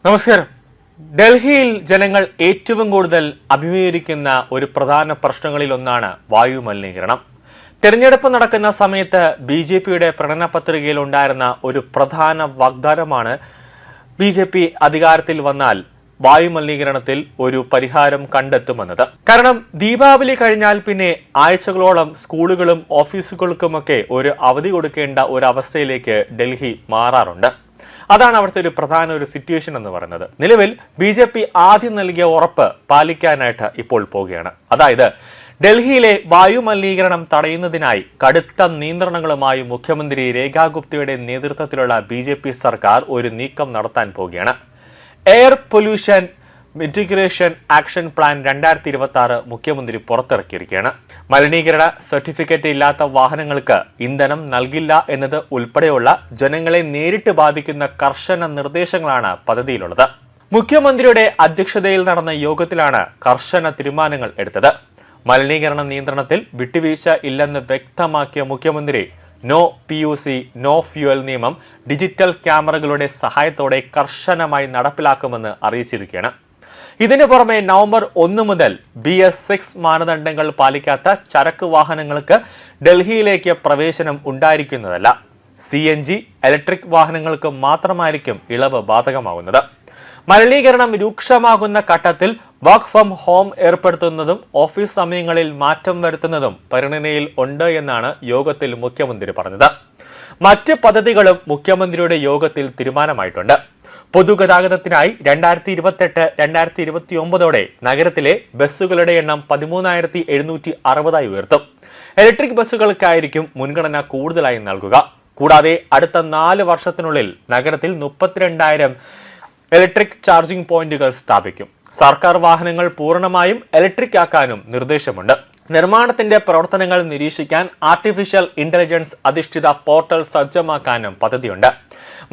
നമസ്കാരം. ഡൽഹിയിൽ ജനങ്ങൾ ഏറ്റവും കൂടുതൽ അഭിമുഖീകരിക്കുന്ന ഒരു പ്രധാന പ്രശ്നങ്ങളിലൊന്നാണ് വായു മലിനീകരണം. തെരഞ്ഞെടുപ്പ് നടക്കുന്ന സമയത്ത് ബിജെപിയുടെ പ്രകടന പത്രികയിൽ ഉണ്ടായിരുന്ന ഒരു പ്രധാന വാഗ്ദാനമാണ് ബിജെപി അധികാരത്തിൽ വന്നാൽ വായു മലിനീകരണത്തിൽ ഒരു പരിഹാരം കണ്ടെത്തുമെന്നത്. കാരണം ദീപാവലി കഴിഞ്ഞാൽ പിന്നെ ആഴ്ചകളോളം സ്കൂളുകളും ഓഫീസുകൾക്കുമൊക്കെ ഒരു അവധി കൊടുക്കേണ്ട ഒരു അവസ്ഥയിലേക്ക് ഡൽഹി മാറാറുണ്ട്. അതാണ് അവിടുത്തെ ഒരു പ്രധാന സിറ്റുവേഷൻ എന്ന് പറയുന്നത്. നിലവിൽ ബിജെപി ആദ്യം നൽകിയ ഉറപ്പ് പാലിക്കാനായിട്ട് ഇപ്പോൾ പോവുകയാണ്. അതായത് ഡൽഹിയിലെ വായു മലിനീകരണം തടയുന്നതിനായി കടുത്ത നിയന്ത്രണങ്ങളുമായി മുഖ്യമന്ത്രി രേഖാ ഗുപ്തയുടെ നേതൃത്വത്തിലുള്ള ബിജെപി സർക്കാർ ഒരു നീക്കം നടത്താൻ പോവുകയാണ്. Air pollution mitigation action plan 2026 മുഖ്യമന്ത്രി പുറത്തിറക്കിയിരിക്കുകയാണ്. മലിനീകരണ സർട്ടിഫിക്കറ്റ് ഇല്ലാത്ത വാഹനങ്ങൾക്ക് ഇന്ധനം നൽകില്ല എന്നത് ഉൾപ്പെടെയുള്ള ജനങ്ങളെ നേരിട്ട് ബാധിക്കുന്ന കർശന നിർദ്ദേശങ്ങളാണ് പദ്ധതിയിലുള്ളത്. മുഖ്യമന്ത്രിയുടെ അധ്യക്ഷതയിൽ നടന്ന യോഗത്തിലാണ് കർശന തീരുമാനങ്ങൾ എടുത്തത്. മലിനീകരണ നിയന്ത്രണത്തിൽ വിട്ടുവീഴ്ച ഇല്ലെന്ന് വ്യക്തമാക്കിയ മുഖ്യമന്ത്രി നോ PUC നോ ഫ്യൂവൽ നിയമം ഡിജിറ്റൽ ക്യാമറകളുടെ സഹായത്തോടെ കർശനമായി നടപ്പിലാക്കുമെന്ന് അറിയിച്ചിരിക്കുകയാണ്. ഇതിനു പുറമെ നവംബർ 1 മുതൽ BS6 മാനദണ്ഡങ്ങൾ പാലിക്കാത്ത ചരക്ക് വാഹനങ്ങൾക്ക് ഡൽഹിയിലേക്ക് പ്രവേശനം ഉണ്ടായിരിക്കുന്നതല്ല. CNG ഇലക്ട്രിക് വാഹനങ്ങൾക്ക് മാത്രമായിരിക്കും ഇളവ് ബാധകമാകുന്നത്. മലിനീകരണം രൂക്ഷമാകുന്ന ഘട്ടത്തിൽ വർക്ക് ഫ്രം ഹോം ഏർപ്പെടുത്തുന്നതും ഓഫീസ് സമയങ്ങളിൽ മാറ്റം വരുത്തുന്നതും പരിഗണനയിൽ ഉണ്ട് എന്നാണ് യോഗത്തിൽ മുഖ്യമന്ത്രി പറഞ്ഞത്. മറ്റ് പദ്ധതികളും മുഖ്യമന്ത്രിയുടെ യോഗത്തിൽ തീരുമാനമായിട്ടുണ്ട്. പൊതുഗതാഗതത്തിനായി 2028-2029 നഗരത്തിലെ ബസ്സുകളുടെ എണ്ണം 13,760 ഉയർത്തും. ഇലക്ട്രിക് ബസ്സുകൾക്കായിരിക്കും മുൻഗണന കൂടുതലായി നൽകുക. കൂടാതെ അടുത്ത 4 വർഷത്തിനുള്ളിൽ നഗരത്തിൽ 32,000 ഇലക്ട്രിക് ചാർജിംഗ് പോയിന്റുകൾ സ്ഥാപിക്കും. സർക്കാർ വാഹനങ്ങൾ പൂർണ്ണമായും ഇലക്ട്രിക് ആക്കാനും നിർദ്ദേശമുണ്ട്. നിർമ്മാണത്തിന്റെ പ്രവർത്തനങ്ങൾ നിരീക്ഷിക്കാൻ ആർട്ടിഫിഷ്യൽ ഇന്റലിജൻസ് അധിഷ്ഠിത പോർട്ടൽ സജ്ജമാക്കാനും പദ്ധതിയുണ്ട്.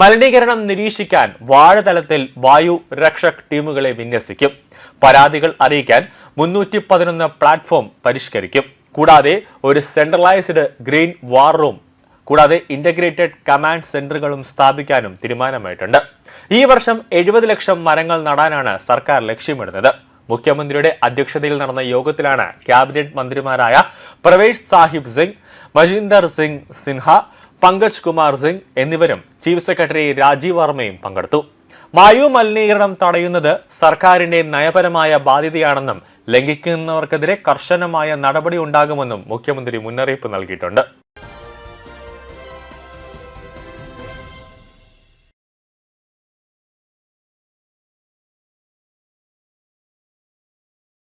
മലിനീകരണം നിരീക്ഷിക്കാൻ വാഴതലത്തിൽ വായു രക്ഷക് ടീമുകളെ വിന്യസിക്കും. പരാതികൾ അറിയിക്കാൻ 311 പ്ലാറ്റ്ഫോം പരിഷ്കരിക്കും. കൂടാതെ ഒരു സെൻട്രലൈസ്ഡ് ഗ്രീൻ വാർ റൂം കൂടാതെ ഇന്റഗ്രേറ്റഡ് കമാൻഡ് സെന്ററുകളും സ്ഥാപിക്കാനും തീരുമാനമായിട്ടുണ്ട്. ഈ വർഷം 70 ലക്ഷം മരങ്ങൾ നടാനാണ് സർക്കാർ ലക്ഷ്യമിടുന്നത്. മുഖ്യമന്ത്രിയുടെ അധ്യക്ഷതയിൽ നടന്ന യോഗത്തിലാണ് ക്യാബിനറ്റ് മന്ത്രിമാരായ പ്രവേശ് സാഹിബ് സിംഗ്, മജീന്ദർ സിംഗ് സിൻഹ, പങ്കജ് കുമാർ സിംഗ് എന്നിവരും ചീഫ് സെക്രട്ടറി രാജീവ് വർമ്മയും പങ്കെടുത്തു. വായു മലിനീകരണം തടയുന്നത് സർക്കാരിന്റെ നയപരമായ ബാധ്യതയാണെന്നും ലംഘിക്കുന്നവർക്കെതിരെ കർശനമായ നടപടി ഉണ്ടാകുമെന്നും മുഖ്യമന്ത്രി മുന്നറിയിപ്പ് നൽകിയിട്ടുണ്ട്.